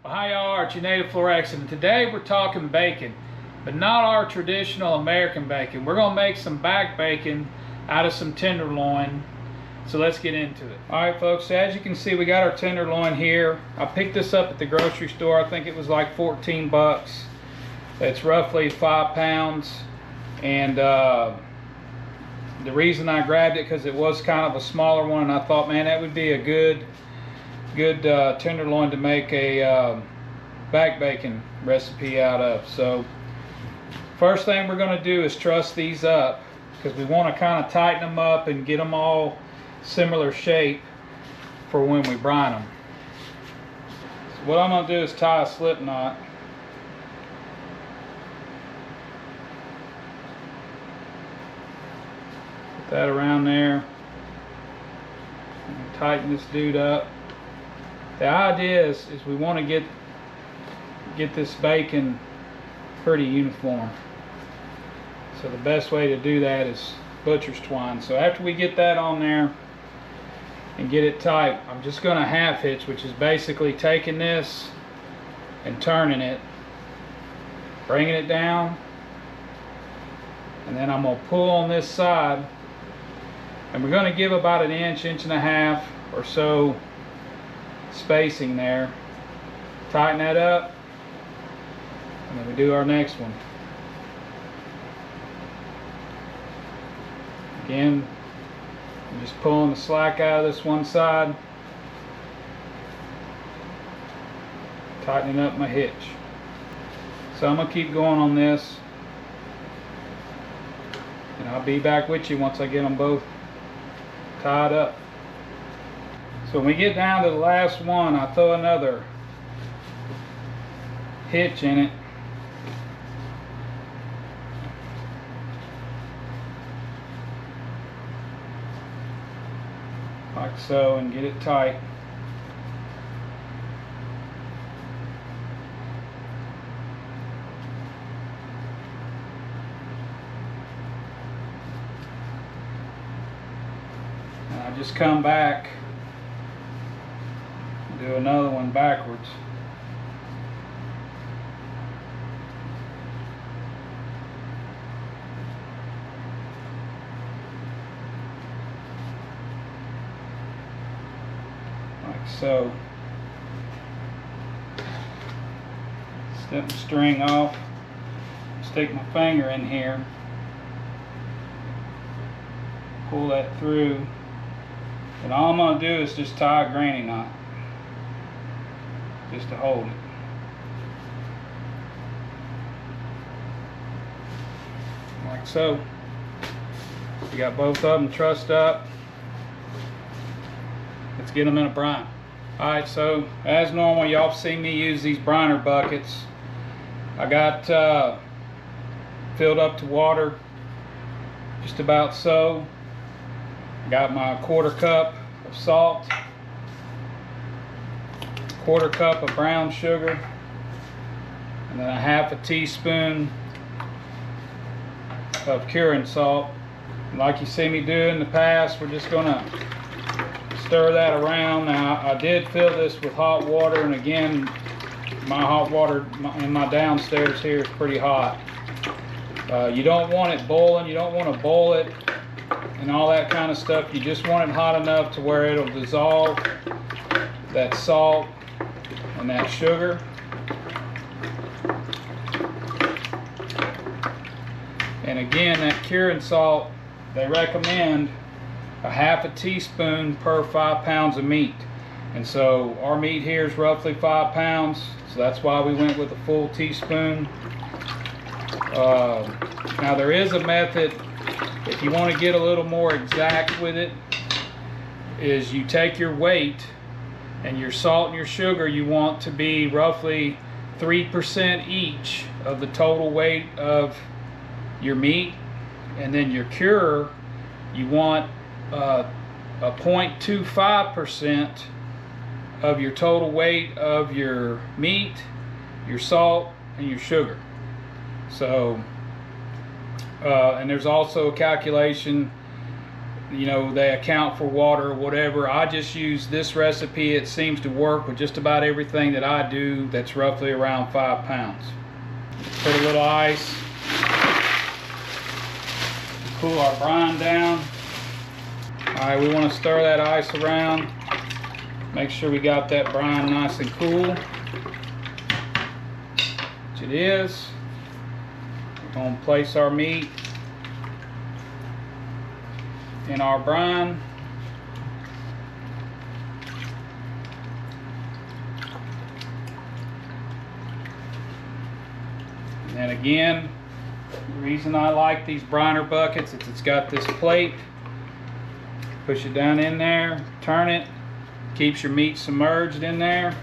Well, hi y'all, it's your native Flor-xan. Today we're talking bacon, but not our traditional American bacon. We're going to make some back bacon out of some tenderloin. So let's get into it. Alright folks, so as you can see we got our tenderloin here. I picked this up at the grocery store. I think it was like 14 bucks. It's roughly 5 pounds. And the reason I grabbed it because it was kind of a smaller one, and I thought, man, that would be a good tenderloin to make a back bacon recipe out of. So first thing we're going to do is truss these up because we want to kind of tighten them up and get them all similar shape for when we brine them. So what I'm going to do is tie a slip knot. Put that around there and tighten this dude up. The idea is we want to get this bacon pretty uniform. So the best way to do that is butcher's twine. So after we get that on there and get it tight, I'm just going to half hitch, which is basically taking this and turning it, bringing it down, and then I'm going to pull on this side, and we're going to give about an inch and a half or so spacing there. Tighten that up, and then we do our next one. Again, I'm just pulling the slack out of this one side, tightening up my hitch. So I'm gonna keep going on this, and I'll be back with you once I get them both tied up. So when we get down to the last one, I throw another hitch in it. Like so, and get it tight. And I just come back, do another one backwards. Like so. Snip the string off, stick my finger in here, pull that through, and all I'm going to do is just tie a granny knot, just to hold it. Like so. We got both of them trussed up. Let's get them in a brine. Alright, so as normal, y'all see me use these briner buckets. I got filled up to water, just about so. I got my 1/4 cup of salt, 1/4 cup of brown sugar, and then a 1/2 teaspoon of curing salt. And like you see me do in the past, we're just gonna stir that around. Now I did fill this with hot water, and again, my hot water in my downstairs here is pretty hot. You don't want it boiling, you don't want to boil it and all that kind of stuff. You just want it hot enough to where it'll dissolve that salt and that sugar. And again, that curing salt, they recommend a 1/2 teaspoon per 5 pounds of meat. And so our meat here is roughly 5 pounds, so that's why we went with a full teaspoon. Now there is a method, if you want to get a little more exact with it, is you take your weight, and your salt and your sugar you want to be roughly 3% each of the total weight of your meat, and then your cure you want a 0.25% of your total weight of your meat, your salt, and your sugar. So and there's also a calculation you know, they account for water or whatever. I just use this recipe. It seems to work with just about everything that I do that's roughly around 5 pounds. Put a little ice, cool our brine down. Alright, we want to stir that ice around. Make sure we got that brine nice and cool, which it is. We're going to place our meat in our brine. And again, the reason I like these briner buckets is it's got this plate. Push it down in there, turn it, keeps your meat submerged in there.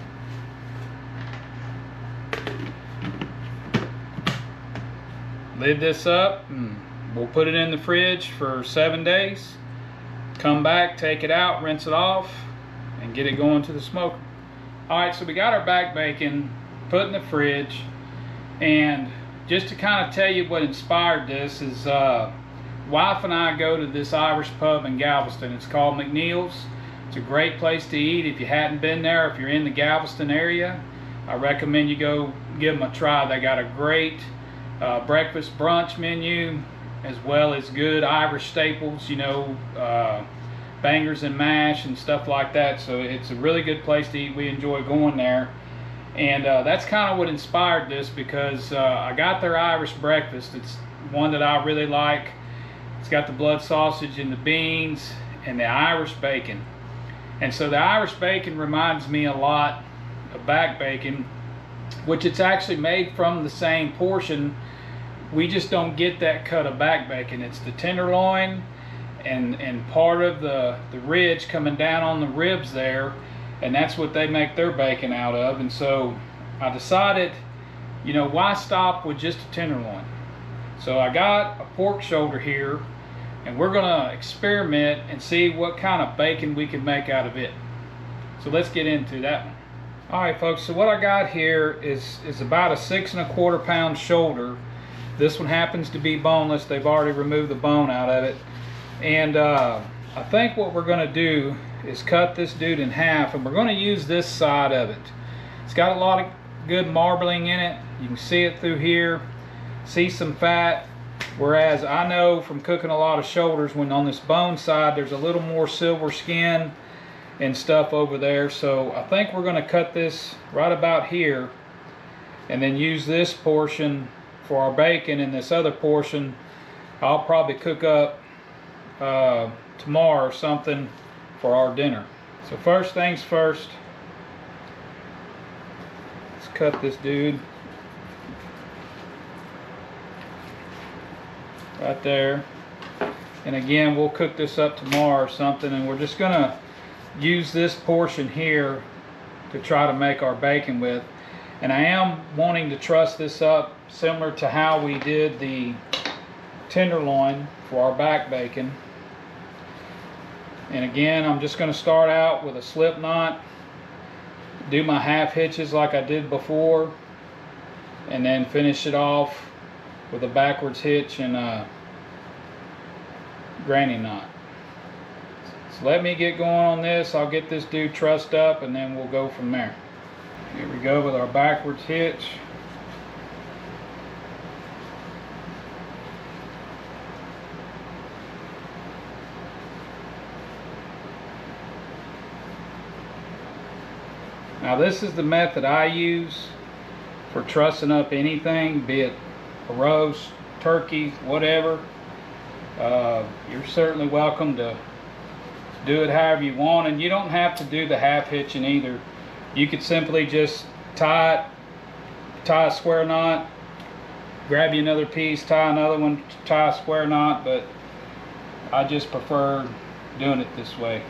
Lid this up and we'll put it in the fridge for 7 days. Come back, take it out, rinse it off, and get it going to the smoker. Alright, so we got our back bacon put in the fridge, and just to kind of tell you what inspired this is wife and I go to this Irish pub in Galveston. It's called McNeil's. It's a great place to eat. If you hadn't been there, if you're in the Galveston area, I recommend you go give them a try. They got a great breakfast brunch menu, as well as good Irish staples, you know, bangers and mash and stuff like that. So it's a really good place to eat. We enjoy going there. And that's kind of what inspired this, because I got their Irish breakfast. It's one that I really like. It's got the blood sausage and the beans and the Irish bacon. And so the Irish bacon reminds me a lot of back bacon, which it's actually made from the same portion. We just don't get that cut of back bacon. It's the tenderloin and part of the ridge coming down on the ribs there, and that's what they make their bacon out of. And so I decided, you know, why stop with just a tenderloin? So I got a pork shoulder here, and we're gonna experiment and see what kind of bacon we can make out of it. So let's get into that one. Alright folks, so what I got here is about a 6 1/4 pound shoulder. This one happens to be boneless. They've already removed the bone out of it. And I think what we're gonna do is cut this dude in half, and we're gonna use this side of it. It's got a lot of good marbling in it. You can see it through here, see some fat. Whereas I know from cooking a lot of shoulders, when on this bone side there's a little more silver skin and stuff over there. So I think we're going to cut this right about here, and then use this portion for our bacon, and this other portion I'll probably cook up tomorrow or something for our dinner. So first things first, let's cut this dude right there. And again, we'll cook this up tomorrow or something, and we're just gonna use this portion here to try to make our bacon with. And I am wanting to truss this up similar to how we did the tenderloin for our back bacon. And again, I'm just going to start out with a slip knot, do my half hitches like I did before, and then finish it off with a backwards hitch and a granny knot. So let me get going on this. I'll get this dude trussed up, and then we'll go from there. Here we go with our backwards hitch. Now this is the method I use for trussing up anything, be it a roast, turkey, whatever. You're certainly welcome to do it however you want, and you don't have to do the half hitching either. You could simply just tie a square knot, grab you another piece, tie another one, tie a square knot, but I just prefer doing it this way.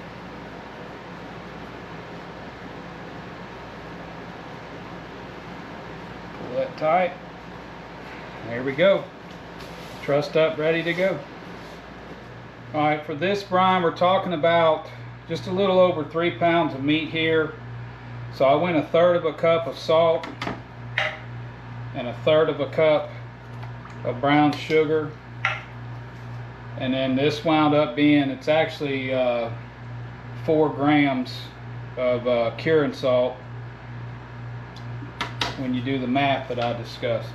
Pull that tight. There we go. Trussed up, ready to go. Alright, for this brine we're talking about just a little over 3 pounds of meat here. So I went 1/3 cup of salt and 1/3 cup of brown sugar. And then this wound up being, it's actually 4 grams of curing salt when you do the math that I discussed.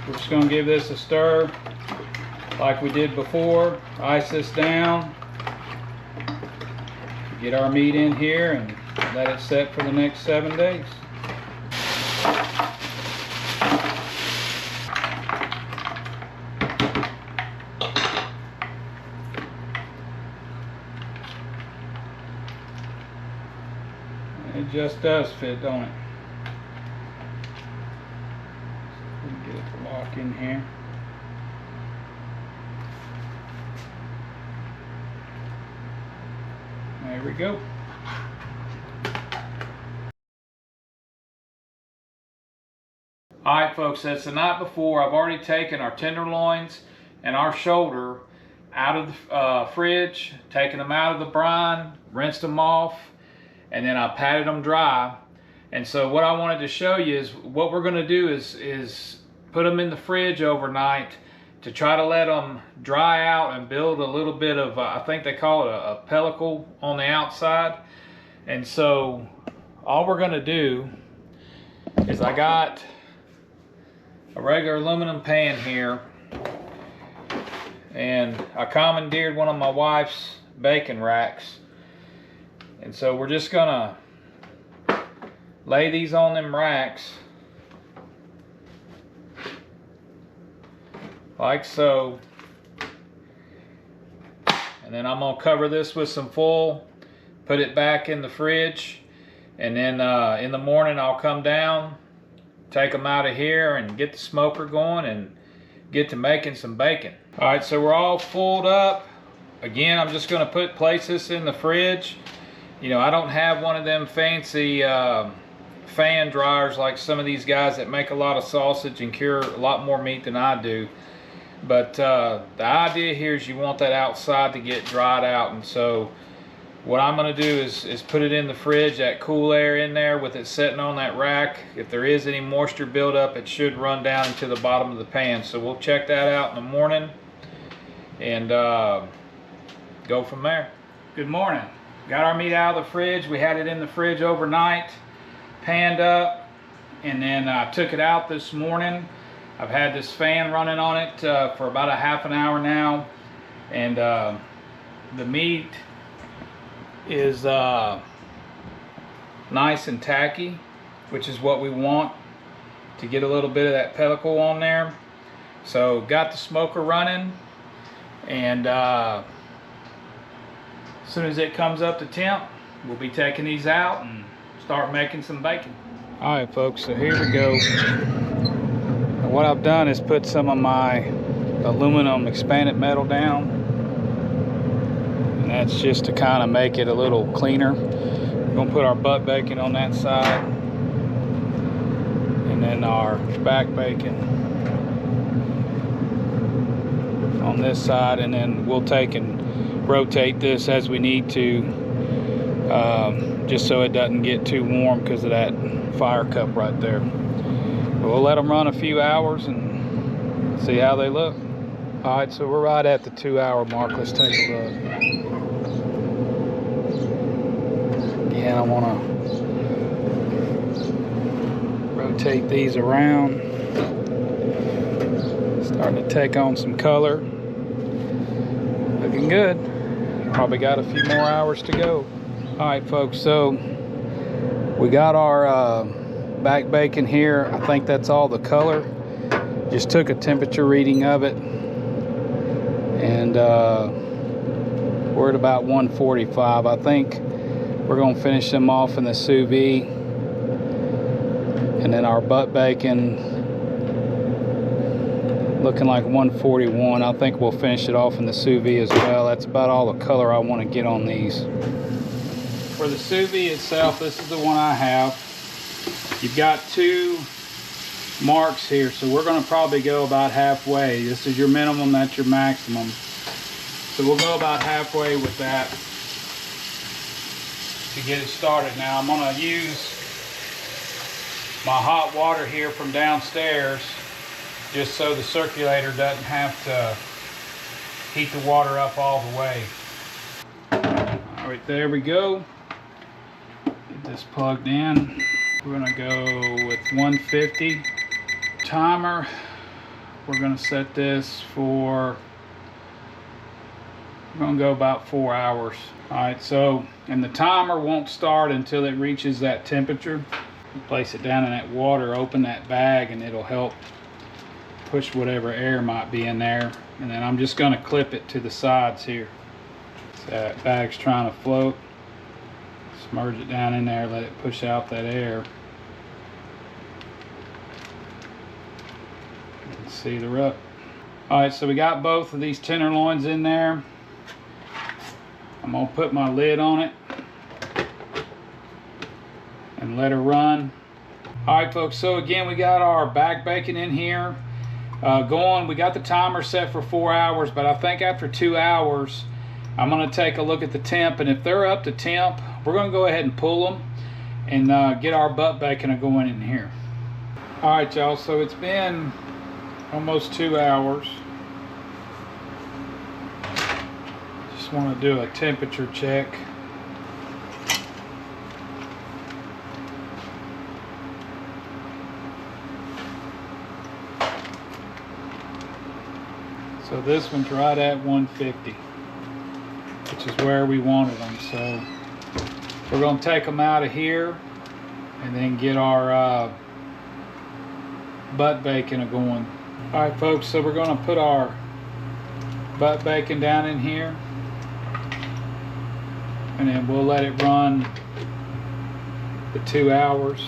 We're just going to give this a stir like we did before. Ice this down. Get our meat in here and let it set for the next 7 days. It just does fit, don't it? Get it to lock in here. There we go. Alright folks, that's the night before. I've already taken our tenderloins and our shoulder out of the fridge, taken them out of the brine, rinsed them off, and then I patted them dry. And so what I wanted to show you is what we're going to do is put them in the fridge overnight to try to let them dry out and build a little bit of, I think they call it a pellicle on the outside. And so all we're going to do is I got a regular aluminum pan here, and I commandeered one of my wife's bacon racks. And so we're just gonna lay these on them racks like so, and then I'm gonna cover this with some foil, put it back in the fridge, and then in the morning I'll come down, take them out of here and get the smoker going and get to making some bacon. All right, so we're all fulled up. Again, I'm just gonna place this in the fridge. You know, I don't have one of them fancy fan dryers like some of these guys that make a lot of sausage and cure a lot more meat than I do. But the idea here is you want that outside to get dried out. And so what I'm going to do is put it in the fridge, that cool air in there with it sitting on that rack. If there is any moisture buildup, it should run down into the bottom of the pan. So we'll check that out in the morning and go from there. Good morning. Got our meat out of the fridge. We had it in the fridge overnight, panned up, and then I took it out this morning. I've had this fan running on it for about a half an hour now, and the meat is nice and tacky, which is what we want to get a little bit of that pellicle on there. So got the smoker running, and as soon as it comes up to temp, we'll be taking these out and start making some bacon. Alright folks, so here we go. And what I've done is put some of my aluminum expanded metal down, and that's just to kind of make it a little cleaner. We're going to put our butt bacon on that side, and then our back bacon on this side, and then we'll take and rotate this as we need to, just so it doesn't get too warm because of that fire cup right there. But we'll let them run a few hours and see how they look. All right, so we're right at the 2-hour mark. Let's take a look. Again, I want to rotate these around. Starting to take on some color. Looking good. Probably got a few more hours to go. All right folks, so we got our back bacon here. I think that's all the color. Just took a temperature reading of it, and we're at about 145. I think we're going to finish them off in the sous vide, and then our butt bacon looking like 141. I think we'll finish it off in the sous vide as well. That's about all the color I want to get on these. For the sous vide itself, this is the one I have. You've got 2 marks here, so we're going to probably go about halfway. This is your minimum, that's your maximum. So we'll go about halfway with that to get it started. Now I'm going to use my hot water here from downstairs, just so the circulator doesn't have to heat the water up all the way. All right, there we go. Get this plugged in. We're gonna go with 150 timer. We're gonna set this for, we're gonna go about 4 hours. All right, so, and the timer won't start until it reaches that temperature. You place it down in that water, open that bag, and it'll help push whatever air might be in there. And then I'm just gonna clip it to the sides here. So that bag's trying to float. Submerge it down in there, let it push out that air. You can see the rut. All right, so we got both of these tenderloins in there. I'm gonna put my lid on it and let her run. All right, folks, so again, we got our back bacon in here going. We got the timer set for 4 hours, but I think after 2 hours, I'm gonna take a look at the temp, and if they're up to temp, we're gonna go ahead and pull them and get our butt bacon going in here. All right, y'all, so it's been almost 2 hours. Just want to do a temperature check. So this one's right at 150, which is where we wanted them. So we're going to take them out of here and then get our butt bacon going. All right, folks, so we're going to put our butt bacon down in here, and then we'll let it run the 2 hours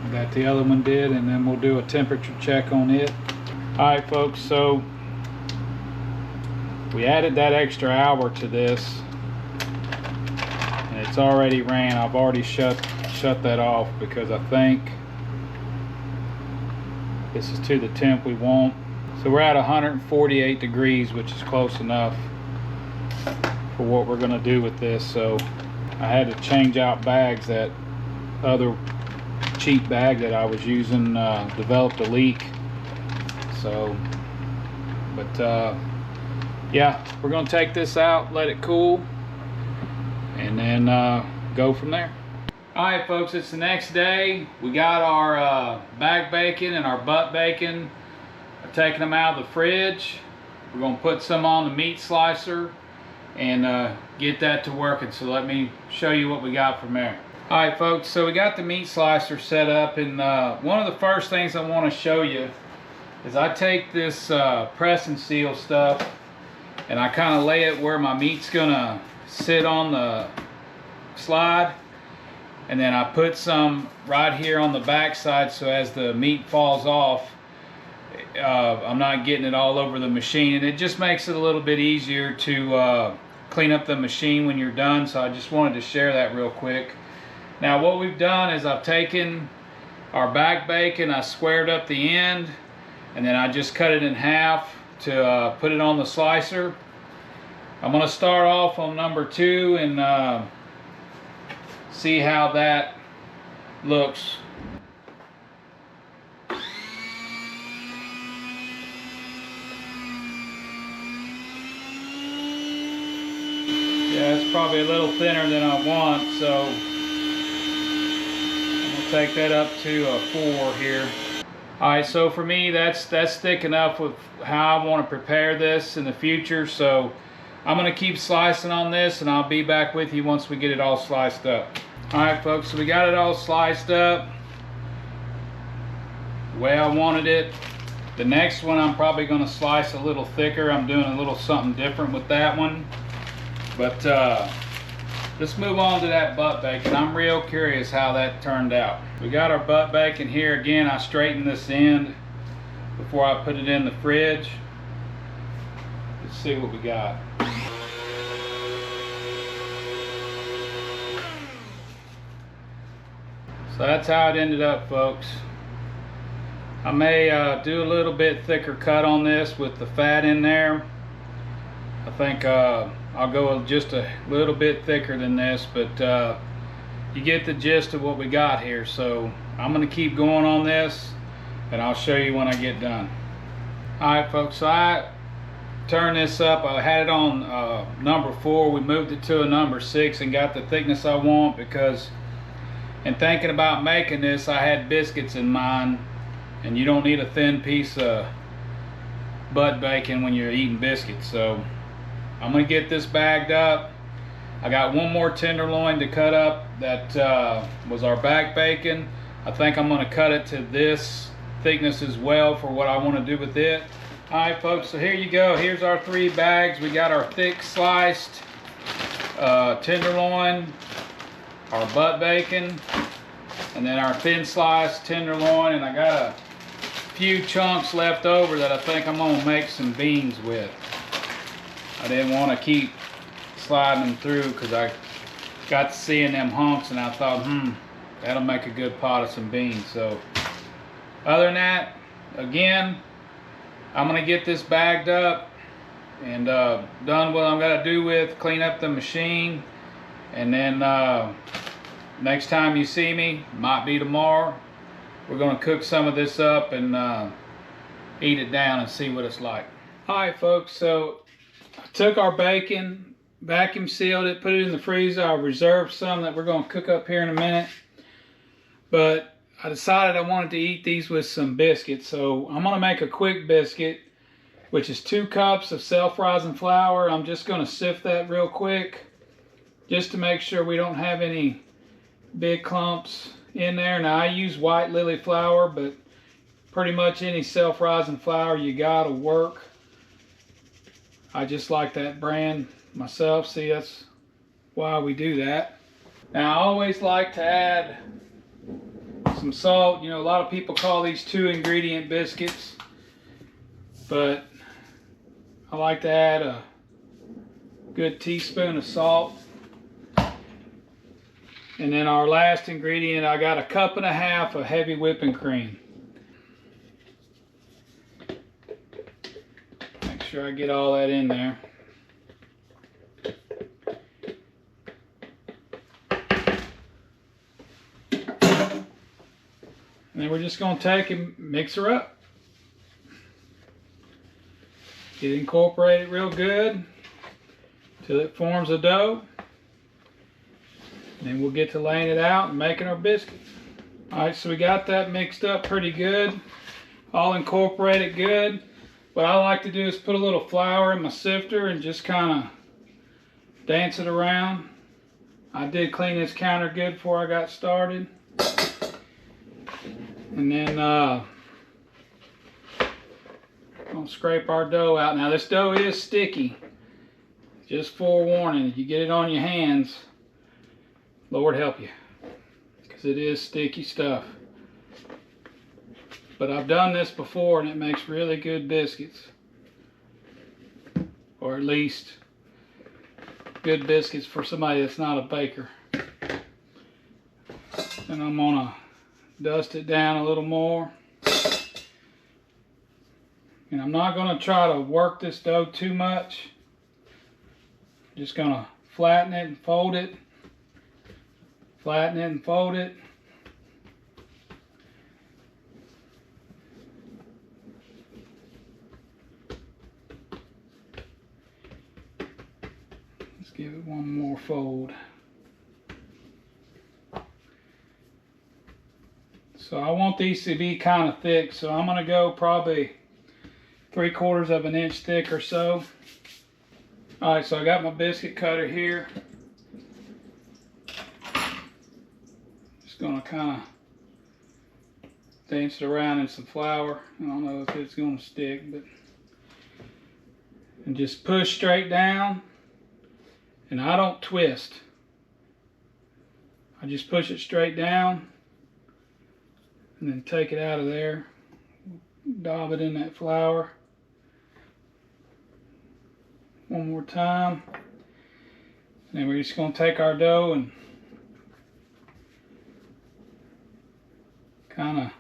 that the other one did, and then we'll do a temperature check on it. All right, folks, so we added that extra hour to this, and it's already ran. I've already shut that off because I think this is to the temp we want. So we're at 148 degrees, which is close enough for what we're gonna do with this. So I had to change out bags. That other cheap bag that I was using developed a leak. So, but yeah, we're gonna take this out, let it cool, and then go from there. All right, folks, it's the next day. We got our back bacon and our butt bacon. I've taken them out of the fridge. We're gonna put some on the meat slicer and get that to working. So let me show you what we got from there. All right, folks, so we got the meat slicer set up, and one of the first things I want to show you is I take this press and seal stuff and I kind of lay it where my meat's gonna sit on the slide, and then I put some right here on the back side, so as the meat falls off, I'm not getting it all over the machine, and it just makes it a little bit easier to clean up the machine when you're done. So I just wanted to share that real quick. Now what we've done is I've taken our back bacon, I squared up the end, and then I just cut it in half to put it on the slicer. I'm going to start off on number 2 and see how that looks. Yeah, it's probably a little thinner than I want, so I'm going to take that up to a 4 here. Alright, so for me, that's thick enough with how I want to prepare this in the future. So I'm going to keep slicing on this, and I'll be back with you once we get it all sliced up. Alright, folks, so we got it all sliced up the way I wanted it. The next one I'm probably going to slice a little thicker. I'm doing a little something different with that one. But let's move on to that butt bacon. I'm real curious how that turned out. We got our butt bacon here. Again, I straightened this end before I put it in the fridge. Let's see what we got. So that's how it ended up, folks. I may do a little bit thicker cut on this with the fat in there. I think I'll go just a little bit thicker than this, but you get the gist of what we got here. So I'm going to keep going on this, and I'll show you when I get done. Alright, folks, so I turn this up. I had it on number 4. We moved it to a number 6 and got the thickness I want, because in thinking about making this, I had biscuits in mind, and you don't need a thin piece of butt bacon when you're eating biscuits. So I'm gonna get this bagged up. I got one more tenderloin to cut up. That was our back bacon. I think I'm gonna cut it to this thickness as well for what I want to do with it. Alright folks, so here you go. Here's our 3 bags. We got our thick sliced tenderloin, our butt bacon, and then our thin sliced tenderloin, and I got a few chunks left over that I think I'm gonna make some beans with. I didn't want to keep sliding them through because I got to seeing them hunks and I thought, that'll make a good pot of some beans. So other than that, again, I'm gonna get this bagged up and done what I'm gonna do with, clean up the machine, and then next time you see me, might be tomorrow, we're gonna cook some of this up and eat it down and see what it's like. Alright folks, so I took our bacon, vacuum sealed it, put it in the freezer. I reserved some that we're gonna cook up here in a minute, but I decided I wanted to eat these with some biscuits, so I'm gonna make a quick biscuit, which is 2 cups of self-rising flour. I'm just gonna sift that real quick just to make sure we don't have any big clumps in there. Now I use white lily flour, but pretty much any self-rising flour you got will work. I just like that brand myself. See, that's why we do that. Now I always like to add some salt. You know, a lot of people call these 2-ingredient biscuits, but I like to add a good teaspoon of salt. And then our last ingredient, I got 1.5 cups of heavy whipping cream. Make sure I get all that in there. And then we're just going to take and mix her up. Get it incorporated real good till it forms a dough. And then we'll get to laying it out and making our biscuits. Alright, so we got that mixed up pretty good. All incorporated good. What I like to do is put a little flour in my sifter and just kind of dance it around. I did clean this counter good before I got started. And then I'll scrape our dough out. Now this dough is sticky. Just forewarning, if you get it on your hands, Lord help you, because it is sticky stuff. But I've done this before and it makes really good biscuits. Or at least good biscuits for somebody that's not a baker. And I'm gonna dust it down a little more. And I'm not gonna try to work this dough too much. Just gonna flatten it and fold it. Flatten it and fold it. Let's give it one more fold. So I want these to be kind of thick, so I'm going to go probably 3/4 of an inch thick or so. Alright, so I got my biscuit cutter here. Just going to kind of dance it around in some flour. I don't know if it's going to stick, but... And just push straight down. And I don't twist. I just push it straight down. And then take it out of there. Daub it in that flour. One more time. And then we're just going to take our dough and kind of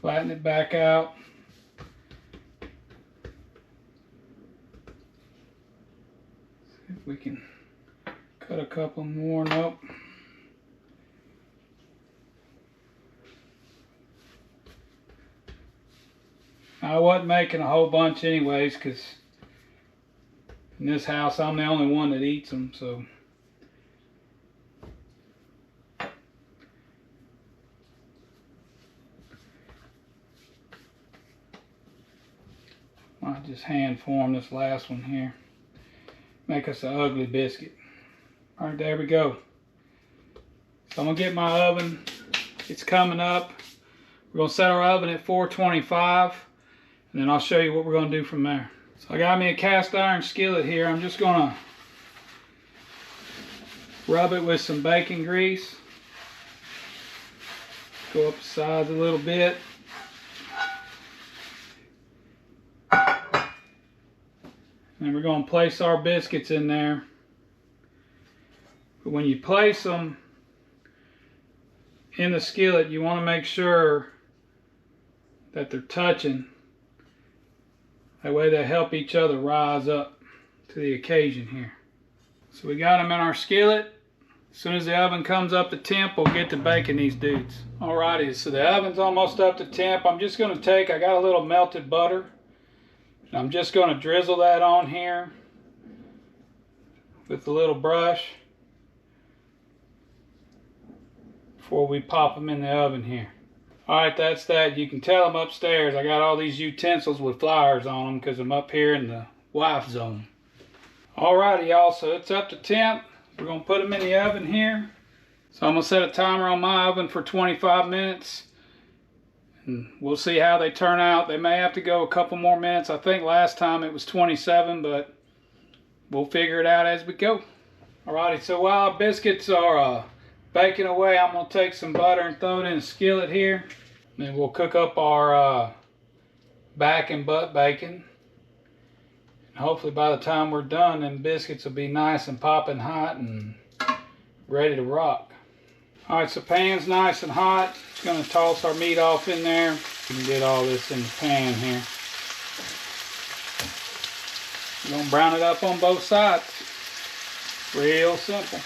flatten it back out. See if we can cut a couple more. Nope. wasn't making a whole bunch anyways, because in this house I'm the only one that eats them, so. I'll just hand form this last one here. Make us an ugly biscuit. All right, there we go. So I'm gonna get my oven. It's coming up. We're gonna set our oven at 425, and then I'll show you what we're gonna do from there. So I got me a cast iron skillet here. I'm just gonna rub it with some bacon grease. Go up the sides a little bit. And we're going to place our biscuits in there. But when you place them in the skillet, you want to make sure that they're touching. That way they help each other rise up to the occasion here. So we got them in our skillet. As soon as the oven comes up to temp, we'll get to baking these dudes. Alrighty, so the oven's almost up to temp. I'm just going to I got a little melted butter. I'm just going to drizzle that on here with a little brush before we pop them in the oven here. Alright, that's that. You can tell I'm upstairs. I got all these utensils with flowers on them because I'm up here in the wife zone. Alrighty, y'all, so it's up to temp. We're going to put them in the oven here. So I'm going to set a timer on my oven for 25 minutes. And we'll see how they turn out. They may have to go a couple more minutes. I think last time it was 27, but we'll figure it out as we go. Alrighty, so while our biscuits are baking away, I'm going to take some butter and throw it in a skillet here. And then we'll cook up our back and butt bacon. And hopefully by the time we're done, them biscuits will be nice and popping hot and ready to rock. Alright, so pan's nice and hot. Just going to toss our meat off in there. You can get all this in the pan here. We're going to brown it up on both sides. Real simple.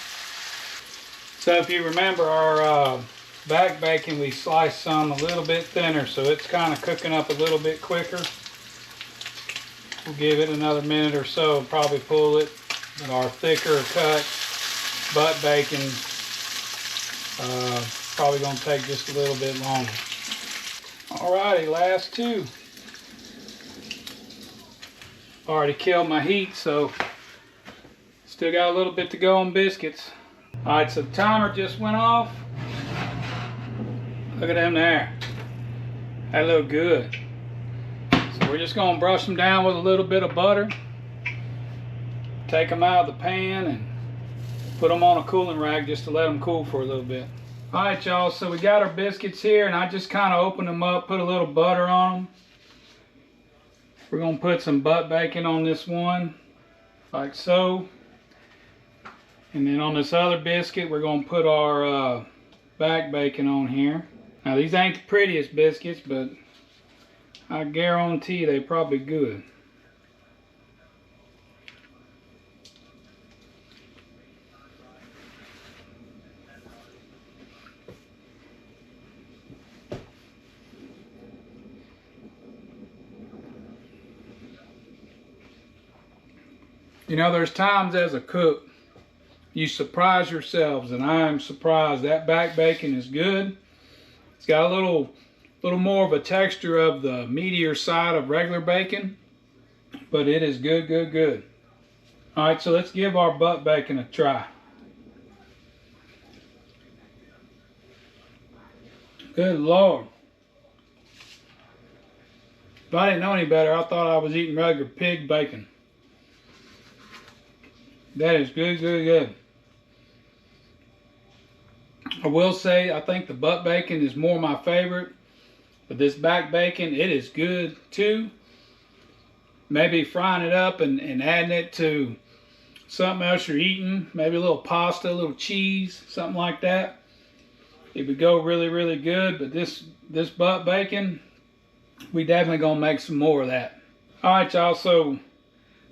So if you remember our back bacon, we sliced some a little bit thinner, so it's kind of cooking up a little bit quicker. We'll give it another minute or so and probably pull it. But our thicker cut butt bacon probably going to take just a little bit longer. Alrighty, last two. Already killed my heat, so still got a little bit to go on biscuits. Alright, so the timer just went off. Look at them there. They look good. So we're just going to brush them down with a little bit of butter. Take them out of the pan and put them on a cooling rack just to let them cool for a little bit. Alright, y'all, so we got our biscuits here, and I just kind of opened them up, put a little butter on them. We're going to put some butt bacon on this one, like so. And then on this other biscuit, we're going to put our back bacon on here. Now, these ain't the prettiest biscuits, but I guarantee they're probably good. You know, there's times as a cook, you surprise yourselves, and I am surprised. That back bacon is good. It's got a little more of a texture of the meatier side of regular bacon, but it is good, good, good. All right, so let's give our butt bacon a try. Good Lord. If I didn't know any better, I thought I was eating regular pig bacon. That is good, good, good. I will say, I think the butt bacon is more my favorite. But this back bacon, it is good too. Maybe frying it up and adding it to something else you're eating. Maybe a little pasta, a little cheese, something like that. It would go really, really good. But this butt bacon, we definitely gonna make some more of that. Alright, y'all, so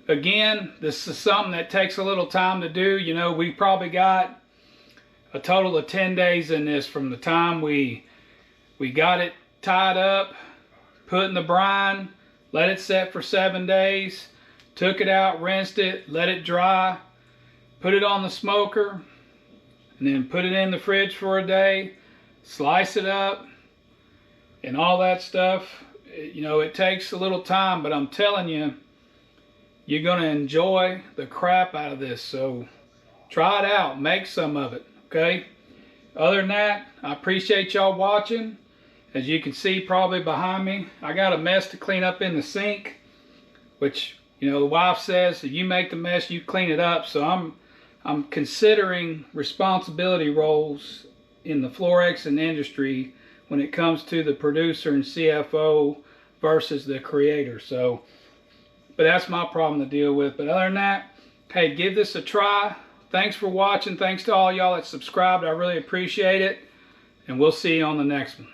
again, this is something that takes a little time to do. You know, we probably got a total of 10 days in this from the time we got it tied up, put in the brine, let it set for 7 days, took it out, rinsed it, let it dry, put it on the smoker, and then put it in the fridge for a day, slice it up, and all that stuff. You know, it takes a little time, but I'm telling you, you're going to enjoy the crap out of this. So try it out, make some of it, okay? Other than that, I appreciate y'all watching. As you can see probably behind me, I got a mess to clean up in the sink, which, you know, the wife says if you make the mess, you clean it up. So I'm considering responsibility roles in the Flor-xan industry when it comes to the producer and CFO versus the creator. So, but that's my problem to deal with. But other than that, hey, give this a try. Thanks for watching. Thanks to all y'all that subscribed. I really appreciate it. And we'll see you on the next one.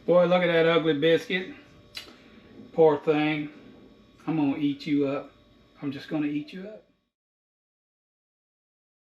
Boy, look at that ugly biscuit. Poor thing. I'm going to eat you up. I'm just going to eat you up.